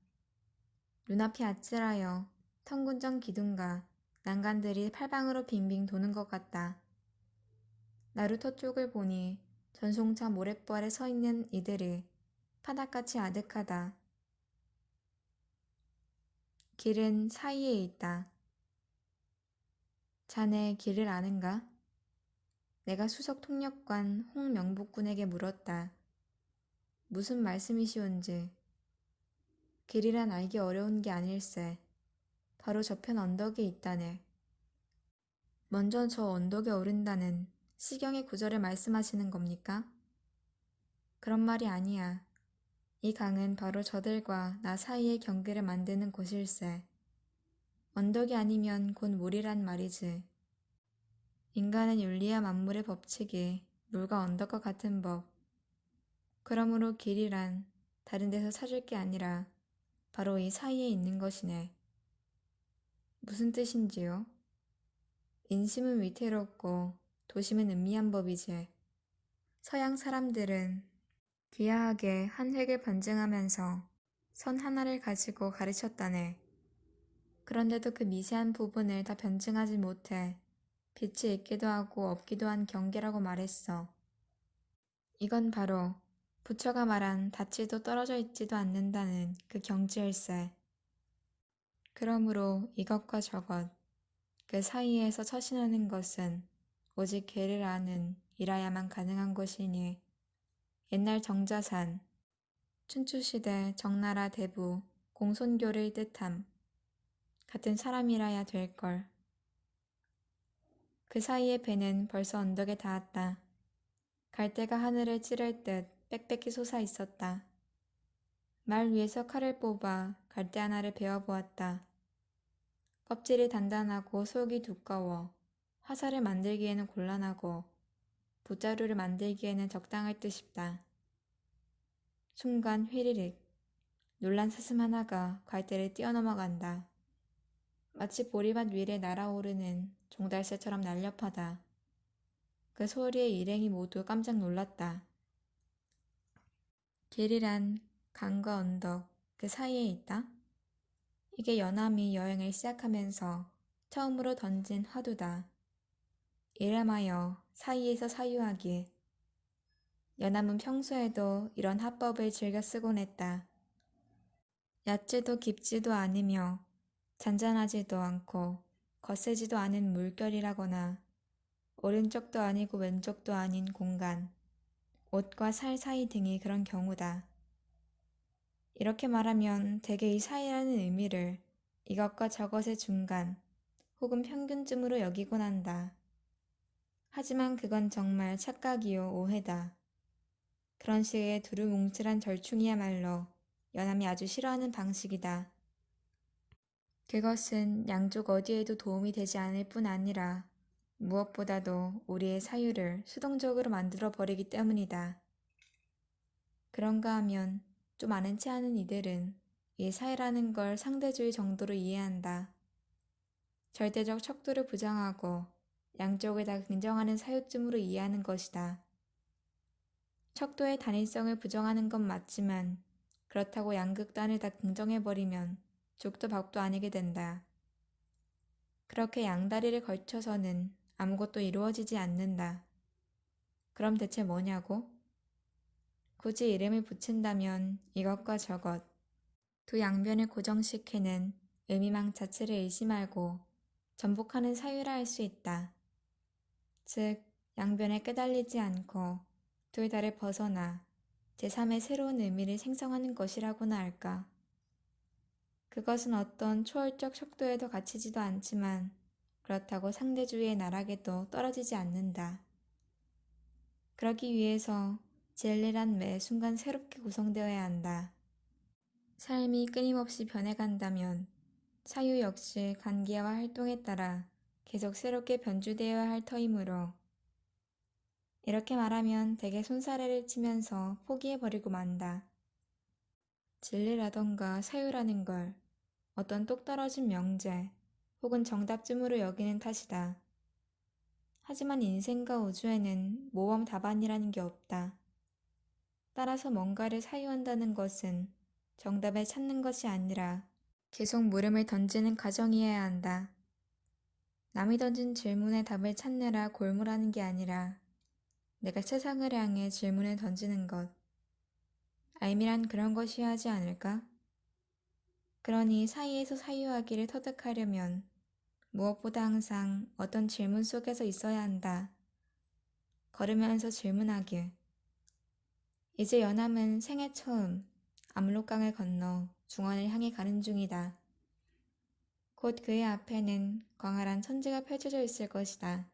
눈앞이 아찔하여 텅군정 기둥과 난간들이 팔방으로 빙빙 도는 것 같다. 나루터 쪽을 보니 전송차 모래벌에 서 있는 이들이 파닥같이 아득하다. 길은 사이에 있다. 자네 길을 아는가? 내가 수석 통역관 홍명복군에게 물었다. 무슨 말씀이시온지. 길이란 알기 어려운 게 아닐세. 바로 저편 언덕에 있다네. 먼저 저 언덕에 오른다는 시경의 구절을 말씀하시는 겁니까? 그런 말이 아니야. 이 강은 바로 저들과 나 사이의 경계를 만드는 곳일세. 언덕이 아니면 곧 물이란 말이지. 인간은 윤리와 만물의 법칙이 물과 언덕과 같은 법. 그러므로 길이란 다른 데서 찾을 게 아니라 바로 이 사이에 있는 것이네. 무슨 뜻인지요? 인심은 위태롭고 도심은 음미한 법이지. 서양 사람들은 귀하하게 한 획을 변증하면서 선 하나를 가지고 가르쳤다네. 그런데도 그 미세한 부분을 다 변증하지 못해 빛이 있기도 하고 없기도 한 경계라고 말했어. 이건 바로 부처가 말한 닿지도 떨어져 있지도 않는다는 그 경지일세. 그러므로 이것과 저것, 그 사이에서 처신하는 것은 오직 개를 아는 이라야만 가능한 것이니 옛날 정자산, 춘추시대 정나라 대부 공손교를 뜻함 같은 사람이라야 될걸. 그 사이에 배는 벌써 언덕에 닿았다. 갈대가 하늘을 찌를 듯 빽빽히 솟아 있었다. 말 위에서 칼을 뽑아 갈대 하나를 베어보았다. 껍질이 단단하고 속이 두꺼워 화살을 만들기에는 곤란하고 붓자루를 만들기에는 적당할 듯 싶다. 순간 휘리릭 놀란 사슴 하나가 갈대를 뛰어넘어간다. 마치 보리밭 위를 날아오르는 종달새처럼 날렵하다. 그 소리에 일행이 모두 깜짝 놀랐다. 길이란 강과 언덕 그 사이에 있다? 이게 연암이 여행을 시작하면서 처음으로 던진 화두다. 이름하여 사이에서 사유하기. 연암은 평소에도 이런 화법을 즐겨 쓰곤 했다. 얕지도 깊지도 않으며 잔잔하지도 않고 거세지도 않은 물결이라거나 오른쪽도 아니고 왼쪽도 아닌 공간, 옷과 살 사이 등이 그런 경우다. 이렇게 말하면 대개 이 사이라는 의미를 이것과 저것의 중간 혹은 평균쯤으로 여기곤 한다. 하지만 그건 정말 착각이요 오해다. 그런 식의 두루뭉실한 절충이야말로 연함이 아주 싫어하는 방식이다. 그것은 양쪽 어디에도 도움이 되지 않을 뿐 아니라 무엇보다도 우리의 사유를 수동적으로 만들어 버리기 때문이다. 그런가 하면 좀 아는 체 하는 이들은 이 사회라는 걸 상대주의 정도로 이해한다. 절대적 척도를 부정하고 양쪽을 다 긍정하는 사유쯤으로 이해하는 것이다. 척도의 단일성을 부정하는 건 맞지만 그렇다고 양극단을 다 긍정해버리면 족도 박도 아니게 된다. 그렇게 양다리를 걸쳐서는 아무것도 이루어지지 않는다. 그럼 대체 뭐냐고? 굳이 이름을 붙인다면 이것과 저것, 두 양변을 고정시키는 의미망 자체를 의심 말고 전복하는 사유라 할 수 있다. 즉, 양변에 끄달리지 않고 둘 다를 벗어나 제3의 새로운 의미를 생성하는 것이라고나 할까. 그것은 어떤 초월적 척도에도 갇히지도 않지만 그렇다고 상대주의의 나락에도 떨어지지 않는다. 그러기 위해서 진리란 매 순간 새롭게 구성되어야 한다. 삶이 끊임없이 변해간다면 사유 역시 관계와 활동에 따라 계속 새롭게 변주되어야 할 터이므로 이렇게 말하면 대개 손사래를 치면서 포기해버리고 만다. 진리라던가 사유라는 걸 어떤 똑 떨어진 명제 혹은 정답쯤으로 여기는 탓이다. 하지만 인생과 우주에는 모범 답안이라는 게 없다. 따라서 뭔가를 사유한다는 것은 정답을 찾는 것이 아니라 계속 물음을 던지는 과정이어야 한다. 남이 던진 질문에 답을 찾느라 골몰하는 게 아니라 내가 세상을 향해 질문을 던지는 것. 알미란 그런 것이어야 하지 않을까? 그러니 사이에서 사유하기를 터득하려면 무엇보다 항상 어떤 질문 속에서 있어야 한다. 걸으면서 질문하길. 이제 연함은 생애 처음 압록강을 건너 중원을 향해 가는 중이다. 곧 그의 앞에는 광활한 천지가 펼쳐져 있을 것이다.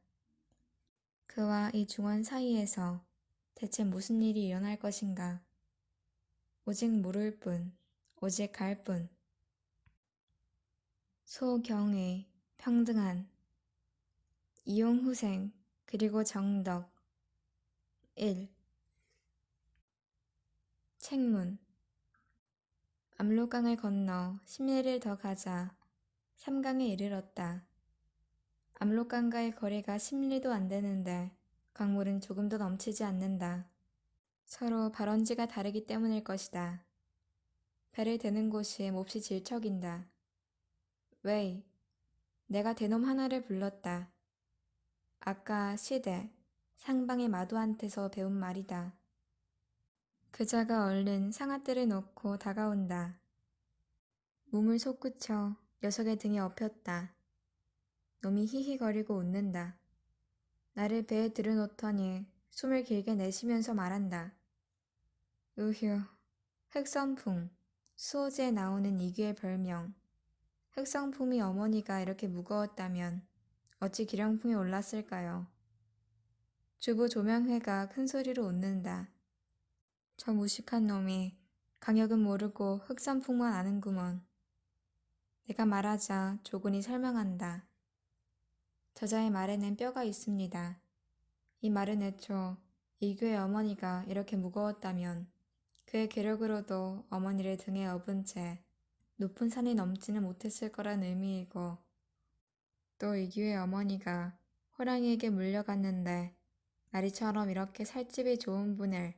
그와 이 중원 사이에서 대체 무슨 일이 일어날 것인가? 오직 모를 뿐, 오직 갈 뿐. 소경의 평등한 이용후생 그리고 정덕 1. 책문 압록강을 건너 10리를 더 가자 삼강에 이르렀다. 압록강과의 거리가 10리도 안 되는데 강물은 조금도 넘치지 않는다. 서로 발원지가 다르기 때문일 것이다. 배를 대는 곳이 몹시 질척인다. 웨이, 내가 대놈 하나를 불렀다. 아까 시대, 상방의 마도한테서 배운 말이다. 그자가 얼른 상아떼를 놓고 다가온다. 몸을 솟구쳐 녀석의 등에 엎였다. 놈이 히히거리고 웃는다. 나를 배에 들여놓더니 숨을 길게 내쉬면서 말한다. 으휴, 흑선풍, 수호지에 나오는 이귀의 별명. 흑선풍이 어머니가 이렇게 무거웠다면 어찌 기령풍에 올랐을까요? 주부 조명회가 큰 소리로 웃는다. 저 무식한 놈이 강역은 모르고 흑선풍만 아는구먼. 내가 말하자 조근히 설명한다. 저자의 말에는 뼈가 있습니다. 이 말은 애초 이교의 어머니가 이렇게 무거웠다면 그의 괴력으로도 어머니를 등에 업은 채 높은 산이 넘지는 못했을 거란 의미이고 또 이규의 어머니가 호랑이에게 물려갔는데 나리처럼 이렇게 살집이 좋은 분을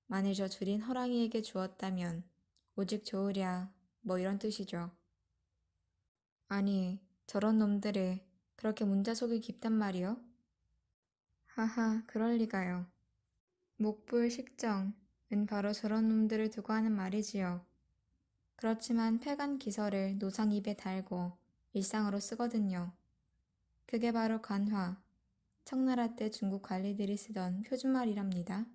만일 저 줄인 호랑이에게 주었다면 오직 좋으랴 뭐 이런 뜻이죠. 아니 저런 놈들이 그렇게 문자 속이 깊단 말이요? 하하 그럴 리가요. 목불 식정은 바로 저런 놈들을 두고 하는 말이지요. 그렇지만 폐간 기설을 노상 입에 달고 일상어로 쓰거든요. 그게 바로 간화, 청나라 때 중국 관리들이 쓰던 표준말이랍니다.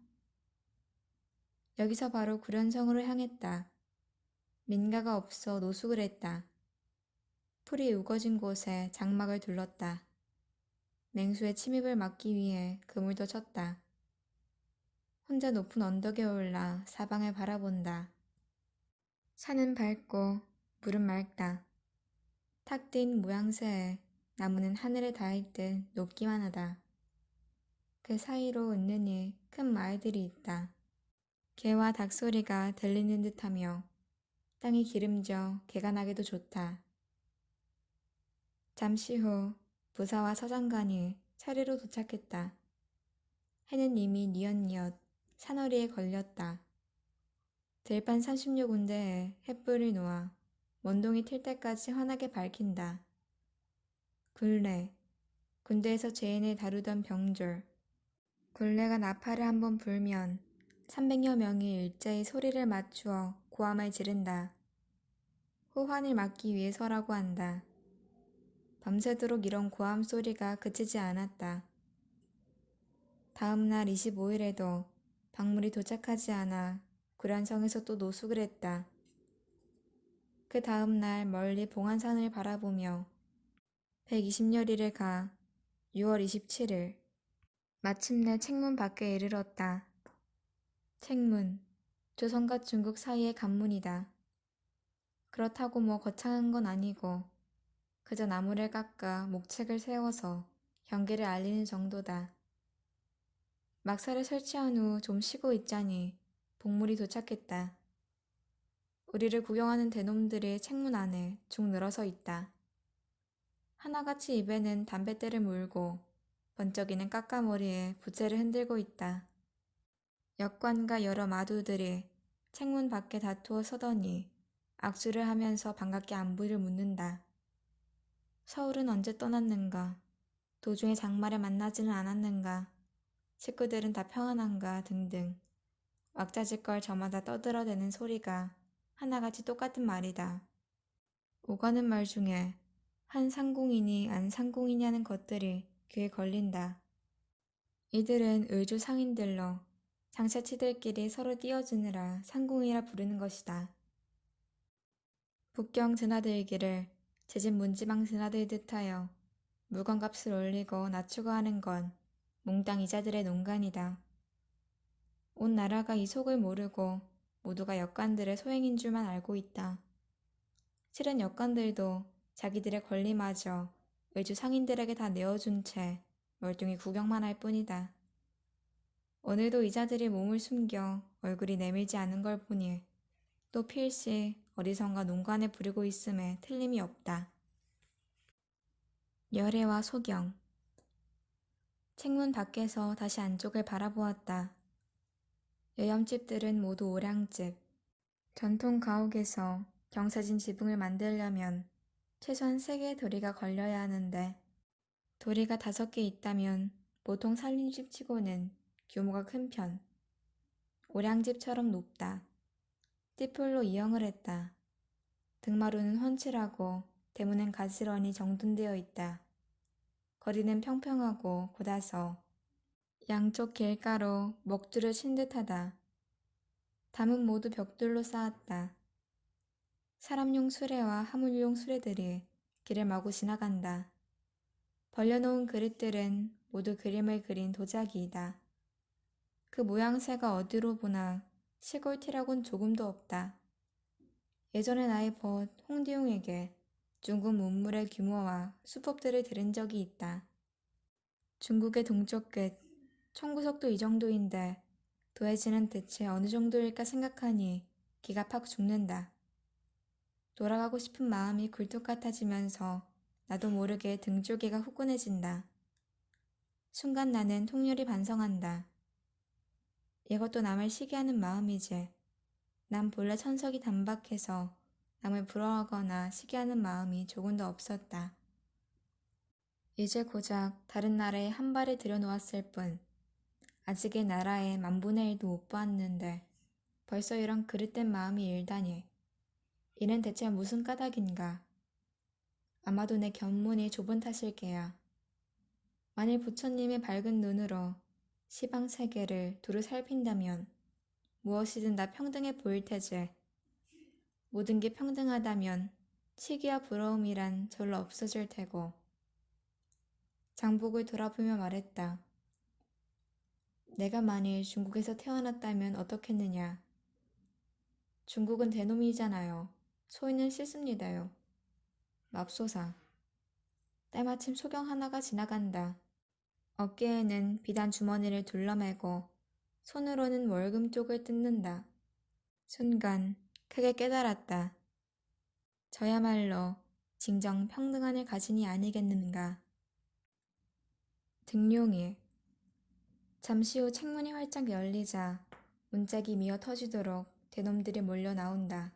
여기서 바로 구련성으로 향했다. 민가가 없어 노숙을 했다. 풀이 우거진 곳에 장막을 둘렀다. 맹수의 침입을 막기 위해 그물도 쳤다. 혼자 높은 언덕에 올라 사방을 바라본다. 산은 밝고 물은 맑다. 탁 트인 모양새에 나무는 하늘에 닿을 듯 높기만 하다. 그 사이로 은근히 큰 마을들이 있다. 개와 닭 소리가 들리는 듯하며 땅이 기름져 개가 나기도 좋다. 잠시 후 부사와 서장관이 차례로 도착했다. 해는 이미 뉘엿뉘엿 산허리에 걸렸다. 들판 36군데에 횃불을 놓아 먼동이 틀 때까지 환하게 밝힌다. 굴레, 군대에서 죄인을 다루던 병졸. 굴레가 나팔을 한번 불면 300여 명이 일제히 소리를 맞추어 고함을 지른다. 호환을 막기 위해서라고 한다. 밤새도록 이런 고함 소리가 그치지 않았다. 다음 날 25일에도 박물이 도착하지 않아 구련성에서 또 노숙을 했다. 그 다음 날 멀리 봉안산을 바라보며 120여리를 가 6월 27일 마침내 책문 밖에 이르렀다. 책문, 조선과 중국 사이의 관문이다. 그렇다고 뭐 거창한 건 아니고 그저 나무를 깎아 목책을 세워서 경계를 알리는 정도다. 막사를 설치한 후 좀 쉬고 있자니 복물이 도착했다. 우리를 구경하는 대놈들이 책문 안에 쭉 늘어서 있다. 하나같이 입에는 담뱃대를 물고 번쩍이는 깎아머리에 부채를 흔들고 있다. 역관과 여러 마두들이 책문 밖에 다투어 서더니 악수를 하면서 반갑게 안부를 묻는다. 서울은 언제 떠났는가? 도중에 장마를 만나지는 않았는가? 식구들은 다 평안한가? 등등 왁자지껄 저마다 떠들어대는 소리가 하나같이 똑같은 말이다. 오가는 말 중에 한 상공이니 안 상공이냐는 것들이 귀에 걸린다. 이들은 의주 상인들로 장차치들끼리 서로 띄워주느라 상공이라 부르는 것이다. 북경 드나들기를 제집 문지방 드나들듯 하여 물건값을 올리고 낮추고 하는 건 몽땅 이자들의 농간이다. 온 나라가 이 속을 모르고 모두가 역관들의 소행인 줄만 알고 있다. 실은 역관들도 자기들의 권리마저 외주 상인들에게 다 내어준 채 멀뚱히 구경만 할 뿐이다. 오늘도 이자들이 몸을 숨겨 얼굴이 내밀지 않은 걸 보니 또 필시 어디선가 농간을 부리고 있음에 틀림이 없다. 열애와 소경. 책문 밖에서 다시 안쪽을 바라보았다. 여염집들은 모두 오량집. 전통 가옥에서 경사진 지붕을 만들려면 최소한 3개의 도리가 걸려야 하는데 도리가 5개 있다면 보통 살림집 치고는 규모가 큰 편. 오량집처럼 높다. 띠풀로 이형을 했다. 등마루는 훤칠하고 대문은 가지런히 정돈되어 있다. 거리는 평평하고 곧아서 양쪽 길가로 먹줄을 친 듯하다. 담은 모두 벽돌로 쌓았다. 사람용 수레와 화물용 수레들이 길을 마구 지나간다. 벌려놓은 그릇들은 모두 그림을 그린 도자기이다. 그 모양새가 어디로 보나 시골티라곤 조금도 없다. 예전에 나의 벗 홍디용에게 중국 문물의 규모와 수법들을 들은 적이 있다. 중국의 동쪽 끝, 청구석도 이 정도인데 도해지는 대체 어느 정도일까 생각하니 기가 팍 죽는다. 돌아가고 싶은 마음이 굴뚝 같아지면서 나도 모르게 등줄기가 후끈해진다. 순간 나는 통렬히 반성한다. 이것도 남을 시기하는 마음이지. 난 본래 천석이 단박해서 남을 부러워하거나 시기하는 마음이 조금도 없었다. 이제 고작 다른 나라에 한 발을 들여놓았을 뿐 아직의 나라의 10,000분의 1도 못 보았는데 벌써 이런 그릇된 마음이 일다니. 이는 대체 무슨 까닭인가? 아마도 내 견문이 좁은 탓일 게야. 만일 부처님의 밝은 눈으로 시방 세계를 두루 살핀다면 무엇이든 다 평등해 보일 테지. 모든 게 평등하다면 시기와 부러움이란 절로 없어질 테고. 장복을 돌아보며 말했다. 내가 만일 중국에서 태어났다면 어떻겠느냐. 중국은 대놈이잖아요. 소인은 싫습니다요. 맙소사. 때마침 소경 하나가 지나간다. 어깨에는 비단 주머니를 둘러매고 손으로는 월금 쪽을 뜯는다. 순간 크게 깨달았다. 저야말로 진정 평등한을 가진이 아니겠는가. 등용일. 잠시 후 책문이 활짝 열리자 문짝이 미어 터지도록 대놈들이 몰려 나온다.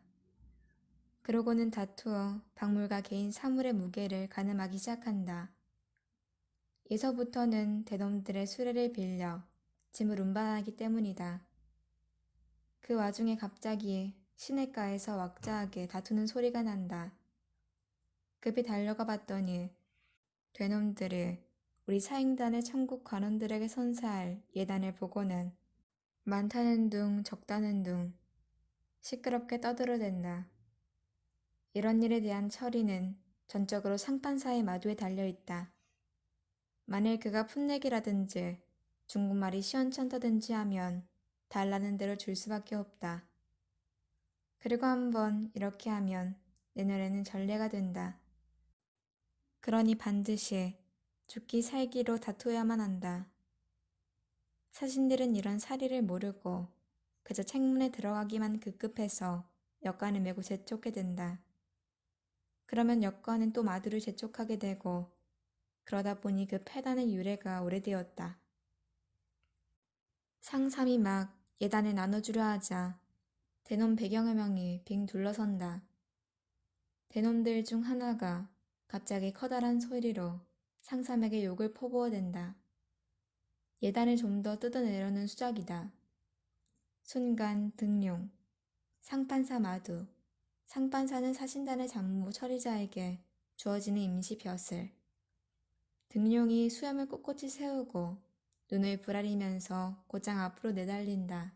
그러고는 다투어 박물가 개인 사물의 무게를 가늠하기 시작한다. 예서부터는 대놈들의 수레를 빌려 짐을 운반하기 때문이다. 그 와중에 갑자기 시냇가에서 왁자하게 다투는 소리가 난다. 급히 달려가 봤더니 되놈들이 우리 사행단의 천국 관원들에게 선사할 예단을 보고는 많다는 둥 적다는 둥 시끄럽게 떠들어댄다. 이런 일에 대한 처리는 전적으로 상판사의 마두에 달려있다. 만일 그가 풋내기라든지 중국말이 시원찮다든지 하면 달라는 대로 줄 수밖에 없다. 그리고 한번 이렇게 하면 내년에는 전례가 된다. 그러니 반드시 죽기 살기로 다투어야만 한다. 사신들은 이런 사리를 모르고 그저 책문에 들어가기만 급급해서 역관을 메고 재촉게 된다. 그러면 역관은 또 마두를 재촉하게 되고 그러다 보니 그 패단의 유래가 오래되었다. 상삼이 막 예단을 나눠주려 하자 대놈 100여여 명이 빙 둘러선다. 대놈들 중 하나가 갑자기 커다란 소리로 상삼에게 욕을 퍼부어댄다. 예단을 좀 더 뜯어내려는 수작이다. 순간 등용, 상판사 마두, 상판사는 사신단의 장모 처리자에게 주어지는 임시 벼슬. 등용이 수염을 꼿꼿이 세우고 눈을 부라리면서 곧장 앞으로 내달린다.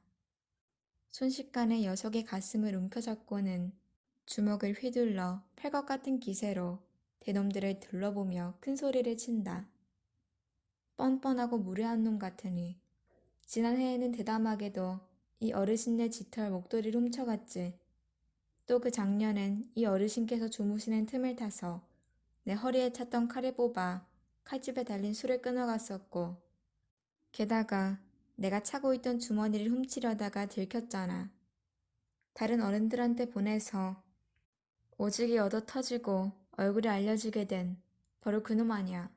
순식간에 녀석의 가슴을 움켜잡고는 주먹을 휘둘러 팰 것 같은 기세로 대놈들을 둘러보며 큰 소리를 친다. 뻔뻔하고 무례한 놈 같으니 지난해에는 대담하게도 이 어르신네 짙을 목도리를 훔쳐갔지. 또 그 작년엔 이 어르신께서 주무시는 틈을 타서 내 허리에 찼던 칼을 뽑아 칼집에 달린 술을 끊어갔었고 게다가 내가 차고 있던 주머니를 훔치려다가 들켰잖아. 다른 어른들한테 보내서 오직이 얻어 터지고 얼굴이 알려지게 된 바로 그놈 아니야.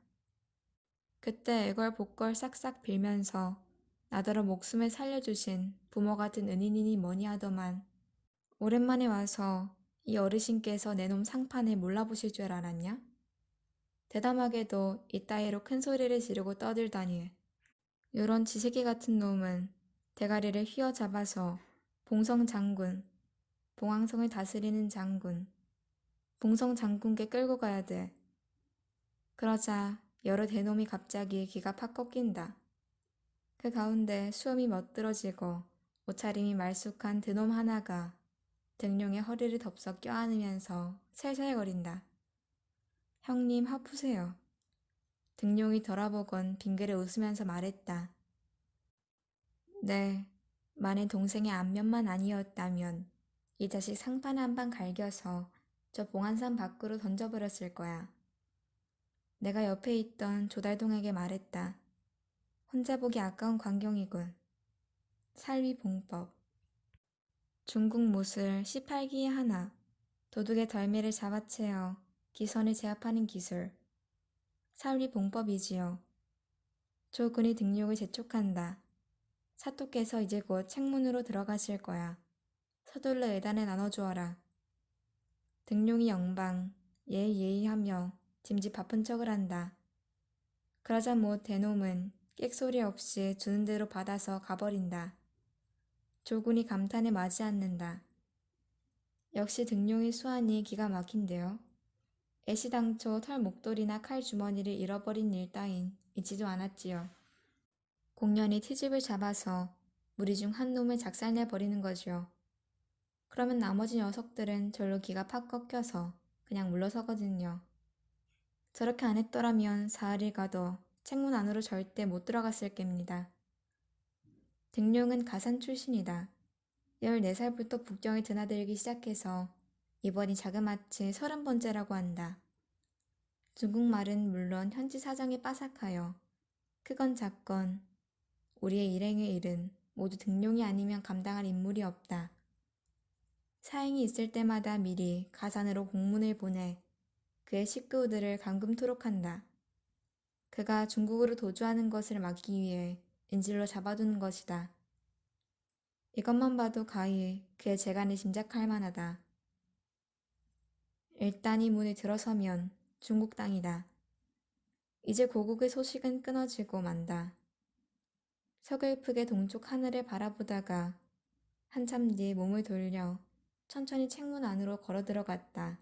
그때 애걸복걸 싹싹 빌면서 나더러 목숨을 살려주신 부모 같은 은인이니 뭐니 하더만 오랜만에 와서 이 어르신께서 내 놈 상판을 몰라보실 줄 알았냐? 대담하게도 이따위로 큰 소리를 지르고 떠들다니. 요런 지새끼 같은 놈은 대가리를 휘어잡아서 봉성 장군, 봉황성을 다스리는 장군, 봉성 장군께 끌고 가야 돼. 그러자 여러 대놈이 갑자기 기가 팍 꺾인다. 그 가운데 수염이 멋들어지고 옷차림이 말쑥한 드놈 하나가 등용의 허리를 덥석 껴안으면서 살살거린다. 형님 하프세요. 등용이 돌아보곤 빙그레 웃으면서 말했다. 네, 만일 동생의 안면만 아니었다면 이 자식 상판 한 방 갈겨서 저 봉안산 밖으로 던져버렸을 거야. 내가 옆에 있던 조달동에게 말했다. 혼자 보기 아까운 광경이군. 살위봉법. 중국 못을 18기에 하나, 도둑의 덜미를 잡아채어 기선을 제압하는 기술. 살위봉법이지요. 조군이 등록을 재촉한다. 사또께서 이제 곧 책문으로 들어가실 거야. 서둘러 예단에 나눠주어라. 등용이 영방, 예의예의하며 짐짓 바쁜 척을 한다. 그러자 못 대놈은 끽소리 없이 주는 대로 받아서 가버린다. 조군이 감탄에 맞이 않는다. 역시 등용의 수완이 기가 막힌데요. 애시당초 털 목도리나 칼 주머니를 잃어버린 일 따윈 있지도 않았지요. 공연히 트집을 잡아서 무리 중 한 놈을 작살내버리는 거지요. 그러면 나머지 녀석들은 절로 기가 팍 꺾여서 그냥 물러서거든요. 저렇게 안 했더라면 사흘이 가도 책문 안으로 절대 못 들어갔을 겁니다. 등룡은 가산 출신이다. 14살부터 북경에 드나들기 시작해서 이번이 자그마치 30번째라고 한다. 중국말은 물론 현지 사정에 빠삭하여 크건 작건 우리의 일행의 일은 모두 등룡이 아니면 감당할 인물이 없다. 사행이 있을 때마다 미리 가산으로 공문을 보내 그의 식구들을 감금토록 한다. 그가 중국으로 도주하는 것을 막기 위해 인질로 잡아두는 것이다. 이것만 봐도 가히 그의 재간을 짐작할 만하다. 일단 이 문에 들어서면 중국 땅이다. 이제 고국의 소식은 끊어지고 만다. 서글프게 동쪽 하늘을 바라보다가 한참 뒤 몸을 돌려 천천히 책문 안으로 걸어 들어갔다.